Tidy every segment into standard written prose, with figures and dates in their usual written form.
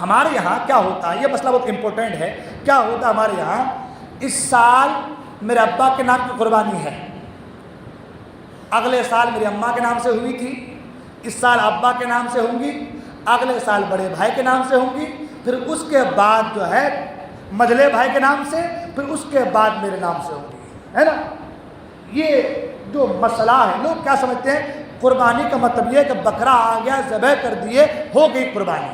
ہمارے یہاں کیا ہوتا ہے، یہ مسئلہ بہت امپورٹنٹ ہے. کیا ہوتا ہے ہمارے یہاں، اس سال میرے ابا کے نام کی قربانی ہے، اگلے سال میری اماں کے نام سے ہوئی تھی، اس سال ابا کے نام سے ہوں گی، اگلے سال بڑے بھائی کے نام سے ہوں گی، پھر اس کے بعد جو ہے مجلے بھائی کے نام سے، پھر اس کے بعد میرے نام سے ہوں گی، ہے نا. یہ جو مسئلہ ہے، لوگ کیا سمجھتے ہیں، قربانی کا مطلب یہ ہے کہ بکرا آ گیا، ذبح کر دیے، ہو گئی قربانی.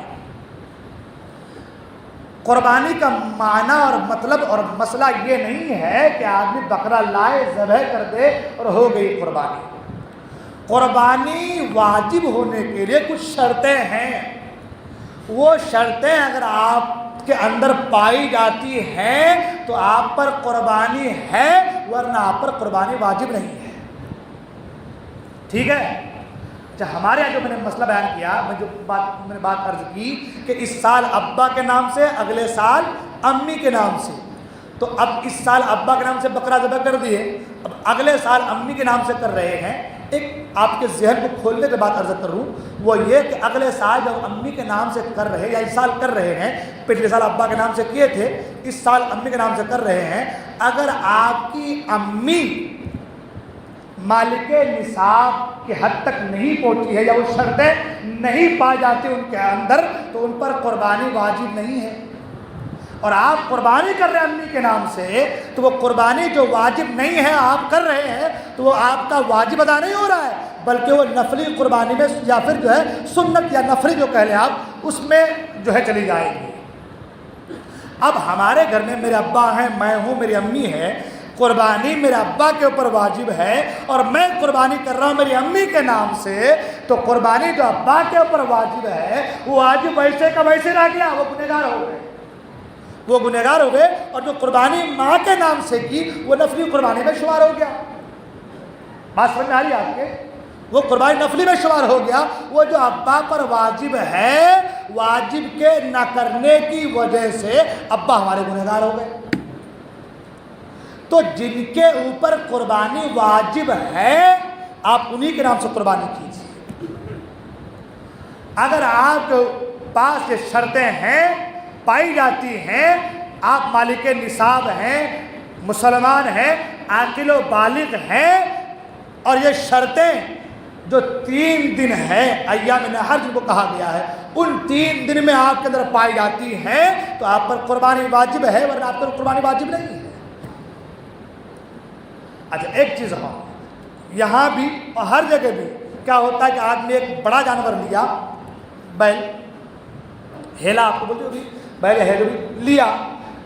قربانی کا معنی اور مطلب اور مسئلہ یہ نہیں ہے کہ آدمی بکرا لائے، ذبح کر دے اور ہو گئی قربانی. قربانی واجب ہونے کے لیے کچھ شرطیں ہیں. وہ شرطیں اگر آپ کے اندر پائی جاتی ہیں تو آپ پر قربانی ہے، ورنہ آپ پر قربانی واجب نہیں ہے. ٹھیک ہے. اچھا، ہمارے یہاں جو میں نے مسئلہ بیان کیا، میں نے بات عرض کی کہ اس سال ابا کے نام سے، اگلے سال امی کے نام سے. تو اب اس سال ابا کے نام سے بکرا ذبح کر دیے، اب اگلے سال امی کے نام سے کر رہے ہیں. ایک آپ کے ذہن کو کھولنے کے بعد عرض کر رہا ہوں، وہ یہ کہ اگلے سال جب امی کے نام سے کر رہے یا اس سال کر رہے ہیں، پچھلے سال ابا کے نام سے کیے تھے، اس سال امی کے نام سے کر رہے ہیں، اگر آپ کی امی مالک نصاب کی حد تک نہیں پہنچی ہے یا وہ شرطیں نہیں پائی جاتی ان کے اندر، تو ان پر قربانی واجب نہیں ہے. اور آپ قربانی کر رہے ہیں امی کے نام سے، تو وہ قربانی جو واجب نہیں ہے آپ کر رہے ہیں، تو وہ آپ کا واجب ادا نہیں ہو رہا ہے، بلکہ وہ نفلی قربانی میں یا پھر جو ہے سنت یا نفلی جو کہہ لیں آپ، اس میں جو ہے چلی جائے گی. اب ہمارے گھر میں میرے ابا ہیں، میں ہوں، میری امی ہے، قربانی میرے ابا کے اوپر واجب ہے اور میں قربانی کر رہا ہوں میری امی کے نام سے، تو قربانی جو ابا کے اوپر واجب ہے وہ واجب ویسے کا ویسے رہ گیا، وہ گنہگار ہو گئے. وہ گنہگار ہو گئے، اور جو قربانی ماں کے نام سے کی وہ نفلی قربانی میں شمار ہو گیا. بات سمجھ میں آ رہی ہے آپ کے؟ وہ قربانی نفلی میں شمار ہو گیا. وہ جو ابا پر واجب ہے، واجب کے نہ کرنے کی وجہ سے ابا ہمارے گنہگار ہو گئے. تو جن کے اوپر قربانی واجب ہے آپ انہی کے نام سے قربانی کیجیے. اگر آپ کے پاس یہ شرطیں ہیں، پائی جاتی ہیں، آپ مالک نصاب ہیں، مسلمان ہیں، عاقل و بالغ ہیں، اور یہ شرطیں جو 3 دن ہے ایام نحر جن کو کہا گیا ہے، ان 3 دن میں آپ کے اندر پائی جاتی ہیں، تو آپ پر قربانی واجب ہے، ورنہ آپ پر قربانی واجب نہیں ہے. اچھا، ایک چیز ہو، یہاں بھی اور ہر جگہ بھی کیا ہوتا ہے کہ آدمی ایک بڑا جانور لیا، بیل، ہیلا آپ کو بولتے ہوگی، بیل ہیلا لیا،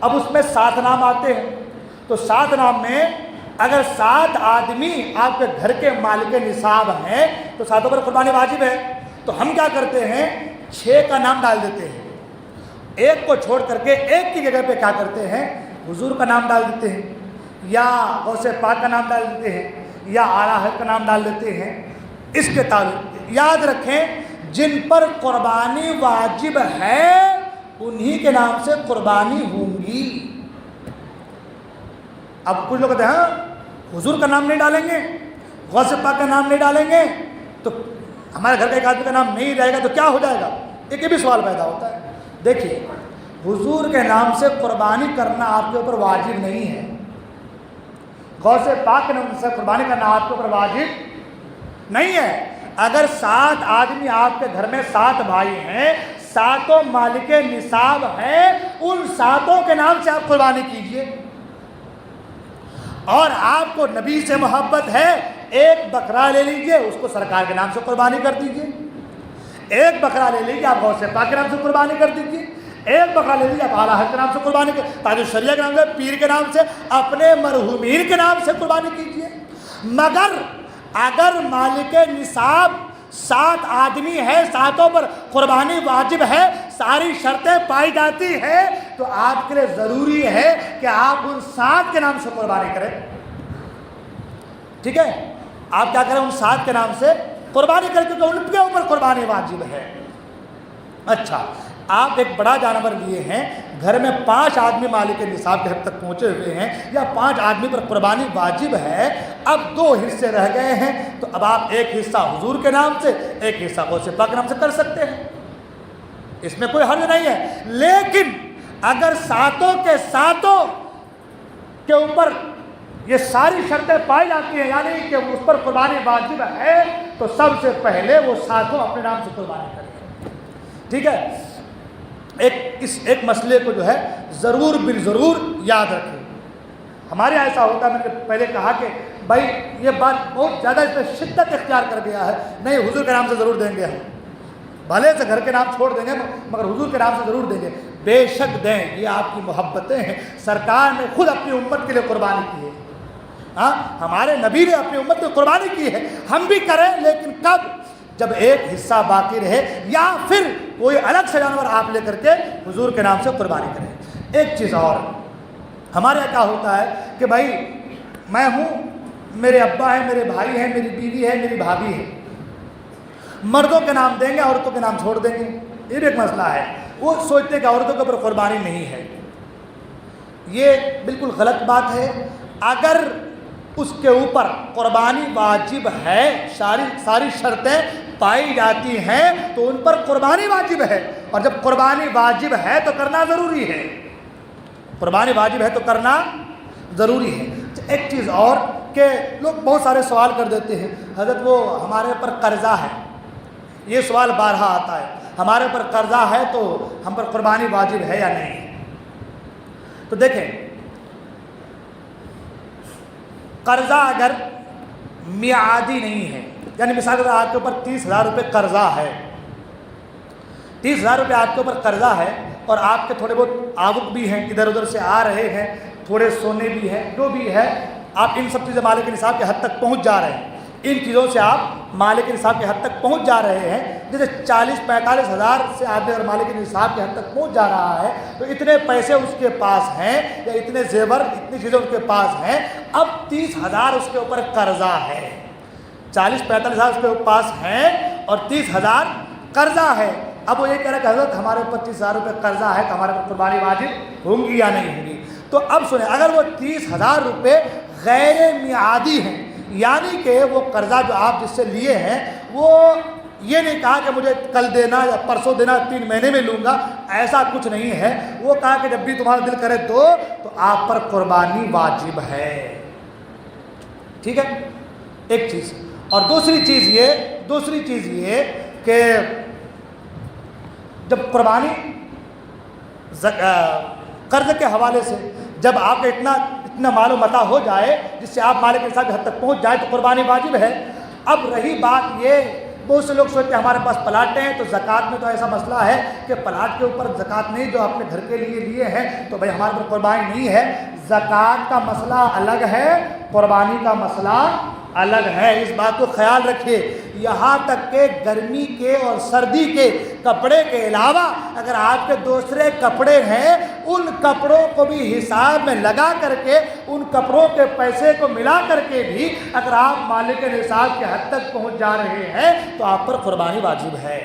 اب اس میں 7 نام آتے ہیں. تو 7 نام میں اگر 7 آدمی آپ کے گھر کے مالک نصاب ہیں تو 7 پر قربانی واجب ہے. تو ہم کیا کرتے ہیں، 6 کا نام ڈال دیتے ہیں، ایک کو چھوڑ کر کے ایک کی جگہ پہ کیا کرتے ہیں، حضور کا نام ڈال دیتے ہیں، یا غوث پاک کا نام ڈال دیتے ہیں، یا اعلیٰ حضرت کا نام ڈال دیتے ہیں. اس کے تعلق یاد رکھیں، جن پر قربانی واجب ہے انہی کے نام سے قربانی ہوں گی. اب کچھ لوگ کہتے ہیں ہاں حضور کا نام نہیں ڈالیں گے، غوث پاک کا نام نہیں ڈالیں گے، تو ہمارے گھر کا ایک آدمی کا نام نہیں رہے گا تو کیا ہو جائے گا. ایک یہ بھی سوال پیدا ہوتا ہے. دیکھیے، حضور کے نام سے قربانی کرنا آپ کے اوپر واجب نہیں ہے، غوث پاک کے نام سے قربانی کرنا آپ کے اوپر واجب نہیں ہے. اگر 7 آدمی آپ کے گھر میں 7 بھائی ہیں، 7 مالک نصاب ہیں، ان 7 کے نام سے آپ قربانی کیجئے. اور آپ کو نبی سے محبت ہے، ایک بکرا لے لیجئے، اس کو سرکار کے نام سے قربانی کر دیجئے. ایک بکرا لے لیجئے، آپ غوث پاک کے نام سے قربانی کر دیجئے. ایک بکرا لے لیجیے، آپ اعلیٰ حضرت کے نام سے قربانی کر، تاج الشریعہ کے نام سے، پیر کے نام سے، اپنے مرحومین کے نام سے قربانی کیجیے. مگر اگر مالک نصاب 7 آدمی ہے، 7 پر قربانی واجب ہے، ساری شرطیں پائی جاتی ہیں، تو آپ کے لیے ضروری ہے کہ آپ ان 7 کے نام سے قربانی کریں. ٹھیک ہے، آپ کیا کریں، ان 7 کے نام سے قربانی کریں، کیونکہ ان کے اوپر قربانی واجب ہے. اچھا، آپ ایک بڑا جانور لیے ہیں، گھر میں 5 آدمی مالک نصاب کے حد تک پہنچے ہوئے ہیں، یا 5 آدمی پر قربانی واجب ہے. اب 2 حصے رہ گئے ہیں، تو اب آپ ایک حصہ حضور کے نام سے، ایک حصہ غوث پاک کے نام سے کر سکتے ہیں. اس میں کوئی حرج نہیں ہے، لیکن اگر ساتوں کے اوپر یہ ساری شرطیں پائی جاتی ہیں، یعنی کہ اس پر قربانی واجب ہے، تو سب سے پہلے وہ ساتوں اپنے نام سے قربانی کریں. ٹھیک ہے؟ ایک مسئلے کو جو ہے ضرور بالضرور یاد رکھیں. ہمارے یہاں ایسا ہوتا ہے، میں نے پہلے کہا کہ بھائی یہ بات بہت زیادہ اس میں شدت اختیار کر گیا ہے، نہیں حضور کے نام سے ضرور دیں گے ہم، بھلے سے گھر کے نام چھوڑ دیں گے مگر حضور کے نام سے ضرور دیں گے. بے شک دیں، یہ آپ کی محبتیں ہیں. سرکار نے خود اپنی امت کے لیے قربانی کی ہے. ہاں، ہمارے نبی نے اپنی امت میں قربانی کی ہے، ہم بھی کریں، لیکن کب؟ جب ایک حصہ باقی رہے، یا پھر کوئی الگ سے جانور آپ لے کر کے حضور کے نام سے قربانی کریں. ایک چیز اور، ہمارے یہاں کیا ہوتا ہے کہ بھائی میں ہوں، میرے ابا ہیں، میرے بھائی ہیں، میری بیوی ہے، میری بھابھی ہے، مردوں کے نام دیں گے، عورتوں کے نام چھوڑ دیں گے. یہ بھی ایک مسئلہ ہے. وہ سوچتے ہیں کہ عورتوں کے اوپر قربانی نہیں ہے. یہ بالکل غلط بات ہے. اگر اس کے اوپر قربانی واجب ہے، ساری شرطیں پائی جاتی ہیں، تو ان پر قربانی واجب ہے. اور جب قربانی واجب ہے تو کرنا ضروری ہے. قربانی واجب ہے تو کرنا ضروری ہے. ایک چیز اور کہ لوگ بہت سارے سوال کر دیتے ہیں، حضرت وہ ہمارے اوپر قرضہ ہے. یہ سوال بارہا آتا ہے، ہمارے اوپر قرضہ ہے تو ہم پر قربانی واجب ہے یا نہیں. تو دیکھیں، قرضہ اگر میعادی نہیں ہے، یعنی مثال اگر آپ کے اوپر 30,000 روپے قرضہ ہے، 30,000 روپے آپ کے اوپر قرضہ ہے، اور آپ کے تھوڑے بہت آوک بھی ہیں، ادھر ادھر سے آ رہے ہیں، تھوڑے سونے بھی ہیں، جو بھی ہے، آپ ان سب چیزیں مالک نصاب کے حد تک پہنچ جا رہے ہیں. ان چیزوں سے آپ مالک نصاب کے حد تک پہنچ جا رہے ہیں. جیسے 40-45 ہزار سے آدمی اگر مالک نصاب کے حد تک پہنچ جا رہا ہے، تو اتنے پیسے اس کے پاس ہیں، یا اتنے زیور، اتنی چیزیں اس کے پاس ہیں. اب 30,000 اس کے اوپر قرضہ ہے، 40-45 ہزار اس کے پاس ہیں اور 30,000 قرضہ ہے. اب وہ یہ کہہ رہا ہے کہ حضرت ہمارے اوپر 30,000 روپے قرضہ ہے، تو ہمارے اوپر قربانی واجب ہوں گی یا نہیں ہوں گی؟ تو اب سنیں، اگر وہ 30,000 روپے غیر میعادی ہیں، یعنی کہ وہ قرضہ جو آپ جس سے لیے ہیں، وہ یہ نہیں کہا کہ مجھے کل دینا یا پرسوں دینا، 3 مہینے میں لوں گا، ایسا کچھ نہیں ہے. وہ کہا کہ جب بھی تمہارا دل کرے دو، تو آپ پر قربانی واجب ہے. ٹھیک ہے؟ ایک چیز. اور دوسری چیز یہ کہ جب قربانی قرض کے حوالے سے جب آپ کا اتنا مال و متاع ہو جائے جس سے آپ مالک نصاب کی حد تک پہنچ جائے، تو قربانی واجب ہے. اب رہی بات یہ، بہت سے لوگ سوچتے ہیں ہمارے پاس پلاٹیں ہیں، تو زکوٰۃ میں تو ایسا مسئلہ ہے کہ پلاٹ کے اوپر زکوٰۃ نہیں، جو اپنے گھر کے لیے ہیں، تو بھائی ہمارے پر قربانی نہیں ہے. زکوٰۃ کا مسئلہ الگ ہے، قربانی کا مسئلہ الگ ہے. اس بات کو خیال رکھیے. یہاں تک کہ گرمی کے اور سردی کے کپڑے کے علاوہ اگر آپ کے دوسرے کپڑے ہیں، ان کپڑوں کو بھی حساب میں لگا کر کے، ان کپڑوں کے پیسے کو ملا کر کے بھی اگر آپ مالک نصاب کے حد تک پہنچ جا رہے ہیں، تو آپ پر قربانی واجب ہے.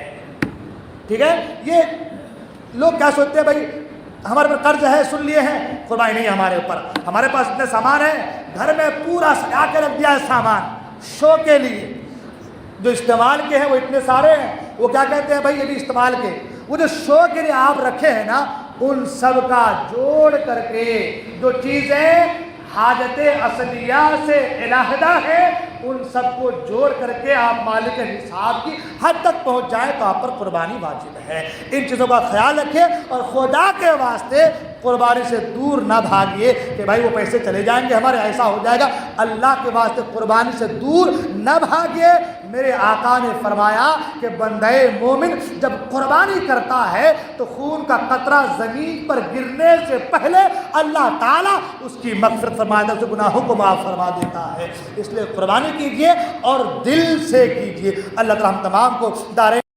ٹھیک ہے؟ یہ لوگ کیا سوچتے ہیں، بھائی ہمارے پر قرض ہے، سن لیے ہیں، قربانی نہیں ہے ہمارے اوپر، ہمارے پاس اتنے سامان ہیں، گھر میں پورا سجا کے رکھ دیا ہے سامان شو کے لیے، جو استعمال کے ہیں وہ اتنے سارے ہیں. وہ کیا کہتے ہیں، بھائی یہ بھی استعمال کے، وہ جو شو کے لیے آپ رکھے ہیں نا، ان سب کا جوڑ کر کے جو چیزیں حاجت اصلیہ سے علیحدہ ہیں، ان سب کو جوڑ کر کے آپ مالک نصاب کی حد تک پہنچ جائیں، تو آپ پر قربانی واجب ہے. ان چیزوں کا خیال رکھیں، اور خدا کے واسطے قربانی سے دور نہ بھاگیے کہ بھائی وہ پیسے چلے جائیں گے ہمارے، ایسا ہو جائے گا. اللہ کے واسطے قربانی سے دور نہ بھاگیے. میرے آقا نے فرمایا کہ بندہ مومن جب قربانی کرتا ہے تو خون کا قطرہ زمین پر گرنے سے پہلے اللہ تعالیٰ اس کی مغفرت فرماتا ہے، اس گناہوں کو معاف فرما دیتا ہے. اس لیے قربانی کیجئے اور دل سے کیجئے. اللہ تعالیٰ ہم تمام کو دارین